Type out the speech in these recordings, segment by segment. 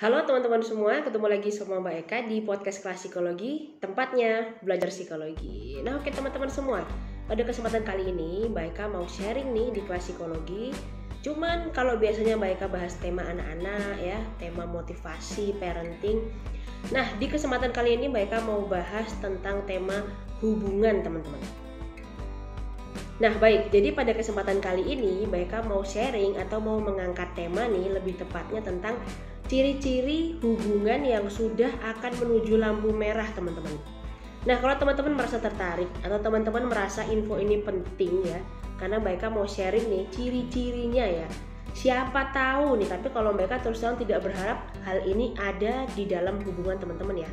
Halo teman-teman semua, ketemu lagi sama Mbak Eka di podcast Kelas Psikologi, tempatnya belajar psikologi. Nah oke teman-teman semua, pada kesempatan kali ini Mbak Eka mau sharing nih di Kelas Psikologi. Cuman kalau biasanya Mbak Eka bahas tema anak-anak ya, tema motivasi, parenting. Nah di kesempatan kali ini Mbak Eka mau bahas tentang tema hubungan teman-teman. Nah baik, jadi pada kesempatan kali ini Mbak Eka mau sharing atau mau mengangkat tema nih, lebih tepatnya tentang ciri-ciri hubungan yang sudah akan menuju lampu merah teman-teman. Nah kalau teman-teman merasa tertarik atau teman-teman merasa info ini penting ya, karena Mbak Eka mau sharing nih ciri-cirinya ya. Siapa tahu nih, tapi kalau Mbak Eka terus terang tidak berharap hal ini ada di dalam hubungan teman-teman ya.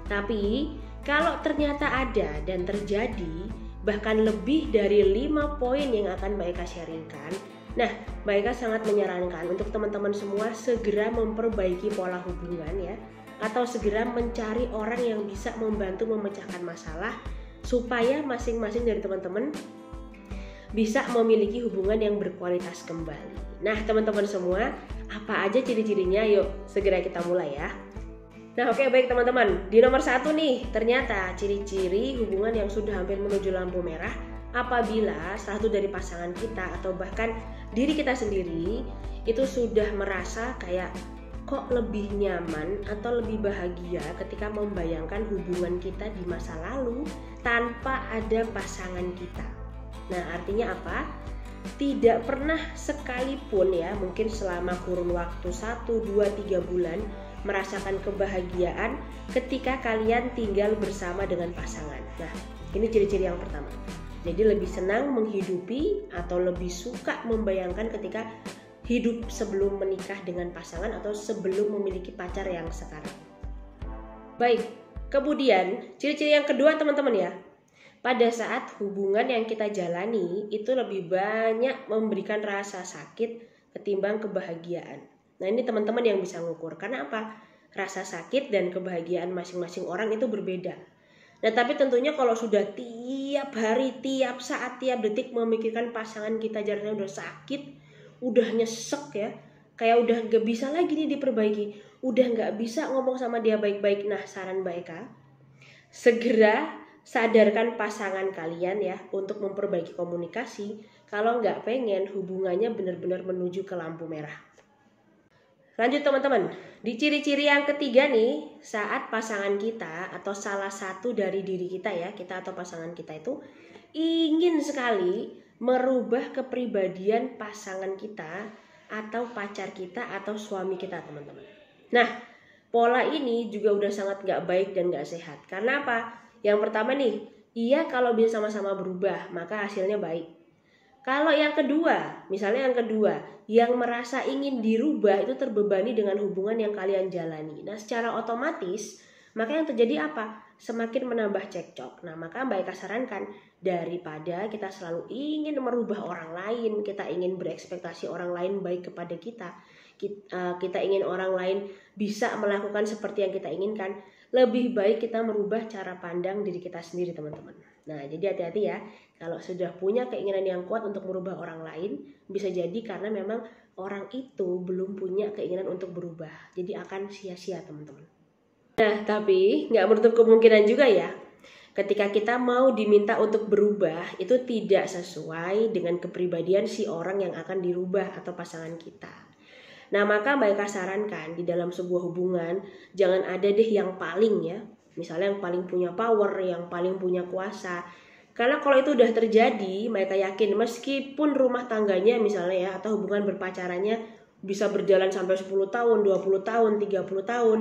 Tapi kalau ternyata ada dan terjadi, bahkan lebih dari 5 poin yang akan Mbak Eka sharingkan. Nah, Mbak Eka sangat menyarankan untuk teman-teman semua segera memperbaiki pola hubungan ya, atau segera mencari orang yang bisa membantu memecahkan masalah supaya masing-masing dari teman-teman bisa memiliki hubungan yang berkualitas kembali. Nah, teman-teman semua, apa aja ciri-cirinya? Yuk, segera kita mulai ya. Nah oke baik teman-teman, di nomor 1 nih ternyata ciri-ciri hubungan yang sudah hampir menuju lampu merah apabila salah satu dari pasangan kita atau bahkan diri kita sendiri itu sudah merasa kayak kok lebih nyaman atau lebih bahagia ketika membayangkan hubungan kita di masa lalu tanpa ada pasangan kita. Nah artinya apa? Tidak pernah sekalipun ya, mungkin selama kurun waktu 1, 2, 3 bulan merasakan kebahagiaan ketika kalian tinggal bersama dengan pasangan. Nah, ini ciri-ciri yang pertama. Jadi lebih senang menghidupi atau lebih suka membayangkan ketika hidup sebelum menikah dengan pasangan atau sebelum memiliki pacar yang sekarang. Baik, kemudian ciri-ciri yang kedua teman-teman ya. Pada saat hubungan yang kita jalani itu lebih banyak memberikan rasa sakit ketimbang kebahagiaan. Nah ini teman-teman yang bisa ngukur. Karena apa? Rasa sakit dan kebahagiaan masing-masing orang itu berbeda. Nah tapi tentunya kalau sudah tiap hari, tiap saat, tiap detik memikirkan pasangan kita jalannya udah sakit, udah nyesek ya, kayak udah gak bisa lagi nih diperbaiki, udah gak bisa ngomong sama dia baik-baik. Nah saran Mbak Eka, segera sadarkan pasangan kalian ya untuk memperbaiki komunikasi kalau nggak pengen hubungannya benar-benar menuju ke lampu merah. Lanjut teman-teman, di ciri-ciri yang ketiga nih, saat pasangan kita atau salah satu dari diri kita ya, kita atau pasangan kita itu ingin sekali merubah kepribadian pasangan kita atau pacar kita atau suami kita teman-teman. Nah, pola ini juga udah sangat nggak baik dan nggak sehat. Karena apa? Yang pertama nih, iya kalau bisa sama-sama berubah, maka hasilnya baik. Kalau yang kedua, misalnya yang merasa ingin dirubah itu terbebani dengan hubungan yang kalian jalani. Nah, secara otomatis, maka yang terjadi apa? Semakin menambah cekcok. Nah, maka Mbak Eka sarankan, daripada kita selalu ingin merubah orang lain, kita ingin berekspektasi orang lain baik kepada kita ingin orang lain bisa melakukan seperti yang kita inginkan, lebih baik kita merubah cara pandang diri kita sendiri teman-teman. Nah jadi hati-hati ya, kalau sudah punya keinginan yang kuat untuk merubah orang lain, bisa jadi karena memang orang itu belum punya keinginan untuk berubah, jadi akan sia-sia teman-teman. Nah tapi nggak menutup kemungkinan juga ya, ketika kita mau diminta untuk berubah itu tidak sesuai dengan kepribadian si orang yang akan dirubah atau pasangan kita. Nah maka Mbak Eka sarankan di dalam sebuah hubungan jangan ada deh yang paling ya, misalnya yang paling punya power, yang paling punya kuasa. Karena kalau itu udah terjadi, Mbak Eka yakin meskipun rumah tangganya misalnya ya, atau hubungan berpacarannya bisa berjalan sampai 10 tahun, 20 tahun, 30 tahun,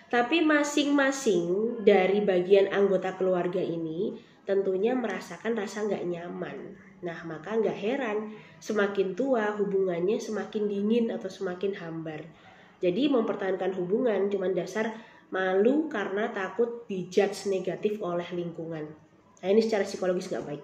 tapi masing-masing dari bagian anggota keluarga ini tentunya merasakan rasa nggak nyaman. Nah maka nggak heran semakin tua hubungannya semakin dingin atau semakin hambar. Jadi mempertahankan hubungan cuma dasar malu karena takut dijudge negatif oleh lingkungan. Nah ini secara psikologis nggak baik.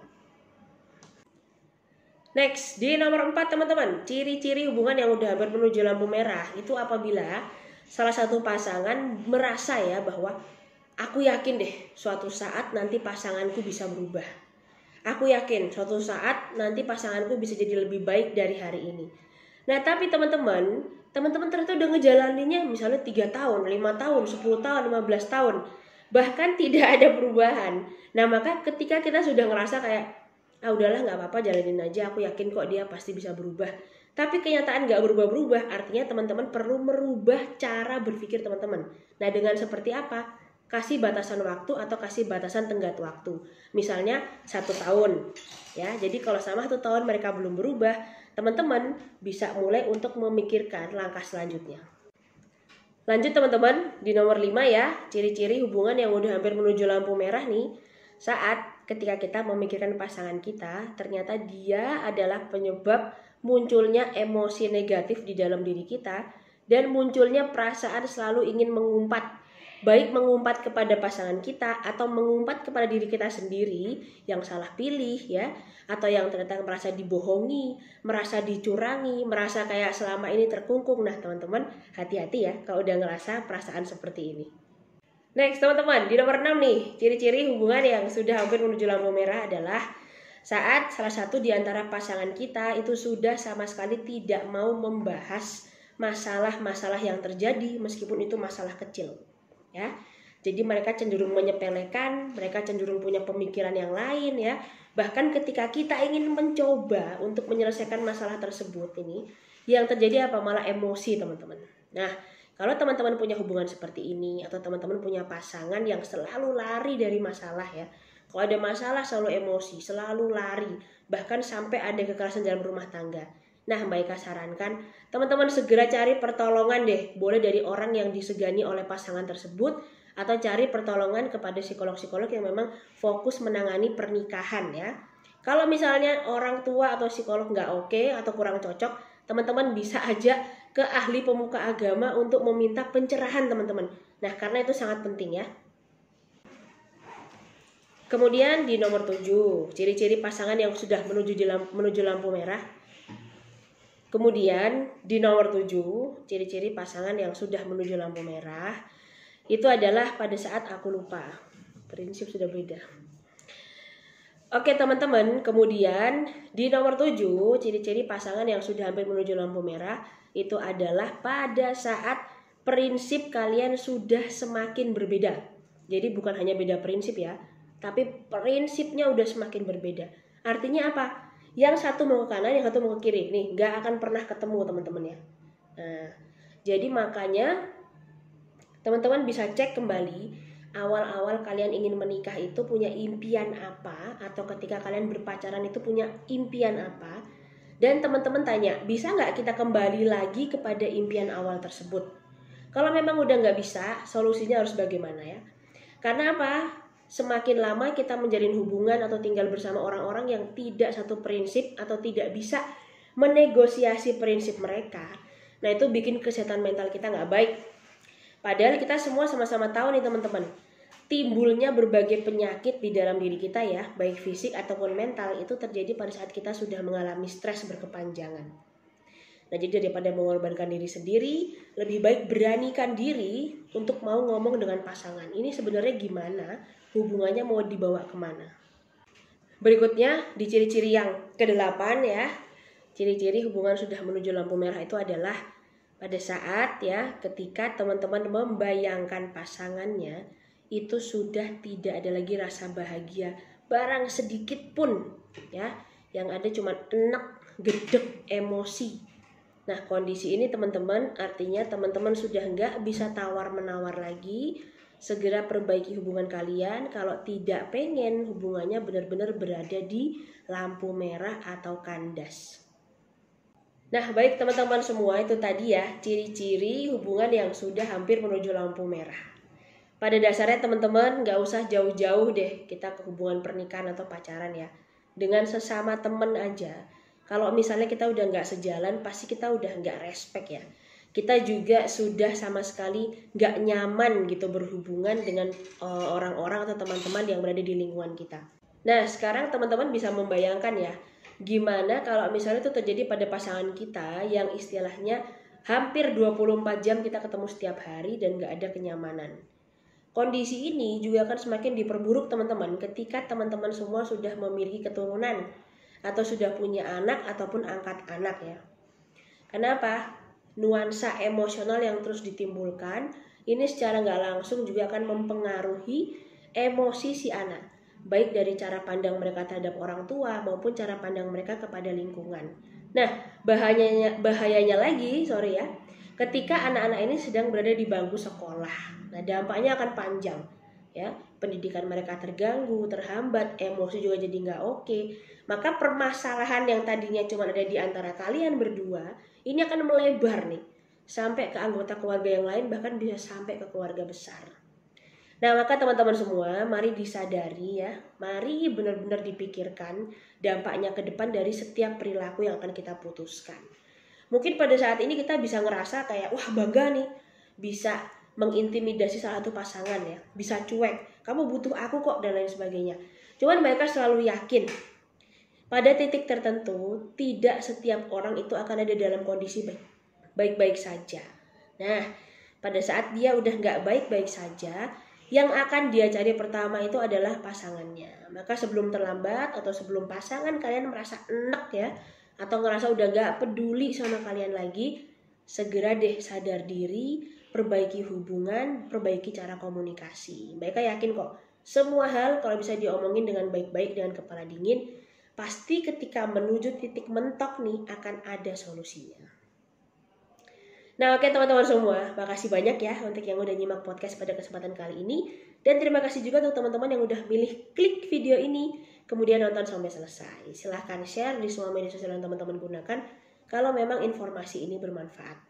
Next, di nomor 4 teman-teman, ciri-ciri hubungan yang udah hampir menuju lampu merah itu apabila salah satu pasangan merasa ya bahwa aku yakin deh suatu saat nanti pasanganku bisa berubah. Aku yakin suatu saat nanti pasanganku bisa jadi lebih baik dari hari ini. Nah, tapi teman-teman ternyata udah ngejalaninnya misalnya 3 tahun, 5 tahun, 10 tahun, 15 tahun. Bahkan tidak ada perubahan. Nah, maka ketika kita sudah ngerasa kayak, udahlah nggak apa-apa, jalanin aja, aku yakin kok dia pasti bisa berubah. Tapi kenyataan nggak berubah-berubah, artinya teman-teman perlu merubah cara berpikir teman-teman. Nah, dengan seperti apa? Kasih batasan waktu atau kasih batasan tenggat waktu. Misalnya 1 tahun. Ya, jadi kalau selama 1 tahun mereka belum berubah, teman-teman bisa mulai untuk memikirkan langkah selanjutnya. Lanjut teman-teman, di nomor 5 ya, ciri-ciri hubungan yang udah hampir menuju lampu merah nih. Saat ketika kita memikirkan pasangan kita, ternyata dia adalah penyebab munculnya emosi negatif di dalam diri kita dan munculnya perasaan selalu ingin mengumpat. Baik mengumpat kepada pasangan kita atau mengumpat kepada diri kita sendiri yang salah pilih ya, atau yang ternyata merasa dibohongi, merasa dicurangi, merasa kayak selama ini terkungkung. Nah teman-teman, hati-hati ya kalau udah ngerasa perasaan seperti ini. Next teman-teman, di nomor 6 nih, ciri-ciri hubungan yang sudah hampir menuju lampu merah adalah saat salah satu di antara pasangan kita itu sudah sama sekali tidak mau membahas masalah-masalah yang terjadi meskipun itu masalah kecil. Ya, jadi mereka cenderung menyepelekan, mereka cenderung punya pemikiran yang lain ya. Bahkan ketika kita ingin mencoba untuk menyelesaikan masalah tersebut ini, yang terjadi apa? Malah emosi teman-teman. Nah, kalau teman-teman punya hubungan seperti ini atau teman-teman punya pasangan yang selalu lari dari masalah ya. Kalau ada masalah selalu emosi, selalu lari, bahkan sampai ada kekerasan dalam rumah tangga. Nah, Mbak Eka sarankan teman-teman segera cari pertolongan deh. Boleh dari orang yang disegani oleh pasangan tersebut atau cari pertolongan kepada psikolog-psikolog yang memang fokus menangani pernikahan ya. Kalau misalnya orang tua atau psikolog nggak oke atau kurang cocok, teman-teman bisa aja ke ahli pemuka agama untuk meminta pencerahan teman-teman. Nah, karena itu sangat penting ya. Kemudian di nomor 7, ciri-ciri pasangan yang sudah menuju lampu merah. Kemudian di nomor 7, ciri-ciri pasangan yang sudah menuju lampu merah itu adalah pada saat aku lupa. Prinsip sudah beda. Oke teman-teman, kemudian di nomor 7, ciri-ciri pasangan yang sudah hampir menuju lampu merah itu adalah pada saat prinsip kalian sudah semakin berbeda. Jadi bukan hanya beda prinsip ya, tapi prinsipnya udah semakin berbeda. Artinya apa? Yang satu mau ke kanan, yang satu mau ke kiri. Nih, gak akan pernah ketemu teman-teman ya. Nah, jadi makanya teman-teman bisa cek kembali awal-awal kalian ingin menikah itu punya impian apa, atau ketika kalian berpacaran itu punya impian apa. Dan teman-teman tanya, bisa nggak kita kembali lagi kepada impian awal tersebut? Kalau memang udah nggak bisa, solusinya harus bagaimana ya? Karena apa? Semakin lama kita menjalin hubungan atau tinggal bersama orang-orang yang tidak satu prinsip atau tidak bisa menegosiasi prinsip mereka, nah itu bikin kesehatan mental kita nggak baik. Padahal kita semua sama-sama tahu nih teman-teman, timbulnya berbagai penyakit di dalam diri kita ya, baik fisik ataupun mental, itu terjadi pada saat kita sudah mengalami stres berkepanjangan. Nah jadi daripada mengorbankan diri sendiri, lebih baik beranikan diri untuk mau ngomong dengan pasangan. Ini sebenarnya gimana, hubungannya mau dibawa kemana. Berikutnya di ciri-ciri yang ke-8 ya, ciri-ciri hubungan sudah menuju lampu merah itu adalah pada saat ya ketika teman-teman membayangkan pasangannya itu sudah tidak ada lagi rasa bahagia barang sedikit pun ya, yang ada cuma enek, gedek, emosi. Nah kondisi ini teman-teman artinya teman-teman sudah nggak bisa tawar-menawar lagi. Segera perbaiki hubungan kalian kalau tidak pengen hubungannya benar-benar berada di lampu merah atau kandas. Nah baik teman-teman semua, itu tadi ya ciri-ciri hubungan yang sudah hampir menuju lampu merah. Pada dasarnya teman-teman nggak usah jauh-jauh deh kita ke hubungan pernikahan atau pacaran ya. Dengan sesama teman aja. Kalau misalnya kita udah nggak sejalan, pasti kita udah nggak respect ya. Kita juga sudah sama sekali nggak nyaman gitu berhubungan dengan orang-orang atau teman-teman yang berada di lingkungan kita. Nah sekarang teman-teman bisa membayangkan ya, gimana kalau misalnya itu terjadi pada pasangan kita yang istilahnya hampir 24 jam kita ketemu setiap hari dan nggak ada kenyamanan. Kondisi ini juga akan semakin diperburuk teman-teman ketika teman-teman semua sudah memiliki keturunan atau sudah punya anak ataupun angkat anak ya. Kenapa? Nuansa emosional yang terus ditimbulkan ini secara nggak langsung juga akan mempengaruhi emosi si anak, baik dari cara pandang mereka terhadap orang tua maupun cara pandang mereka kepada lingkungan. Nah, bahayanya lagi, ketika anak-anak ini sedang berada di bangku sekolah. Nah, dampaknya akan panjang, ya. Pendidikan mereka terganggu, terhambat, emosi juga jadi nggak oke. Maka permasalahan yang tadinya cuma ada di antara kalian berdua, ini akan melebar nih sampai ke anggota keluarga yang lain, bahkan bisa sampai ke keluarga besar. Nah, maka teman-teman semua, mari disadari ya, mari benar-benar dipikirkan dampaknya ke depan dari setiap perilaku yang akan kita putuskan. Mungkin pada saat ini kita bisa ngerasa kayak, wah bangga nih, bisa mengintimidasi salah satu pasangan ya, bisa cuek, kamu butuh aku kok, dan lain sebagainya. Cuman mereka selalu yakin, pada titik tertentu, tidak setiap orang itu akan ada dalam kondisi baik-baik saja. Nah, pada saat dia udah nggak baik-baik saja, yang akan dia cari pertama itu adalah pasangannya. Maka sebelum terlambat atau sebelum pasangan kalian merasa enak ya, atau ngerasa udah gak peduli sama kalian lagi, segera deh sadar diri, perbaiki hubungan, perbaiki cara komunikasi. Mereka yakin kok, semua hal kalau bisa diomongin dengan baik-baik, dengan kepala dingin, pasti ketika menuju titik mentok nih akan ada solusinya. Nah, oke teman-teman semua, makasih banyak ya untuk yang udah nyimak podcast pada kesempatan kali ini. Dan terima kasih juga untuk teman-teman yang udah milih klik video ini, kemudian nonton sampai selesai. Silahkan share di semua media sosial yang teman-teman gunakan kalau memang informasi ini bermanfaat.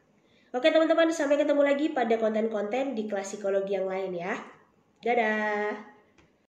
Oke teman-teman, sampai ketemu lagi pada konten-konten di kelas psikologi yang lain ya. Dadah!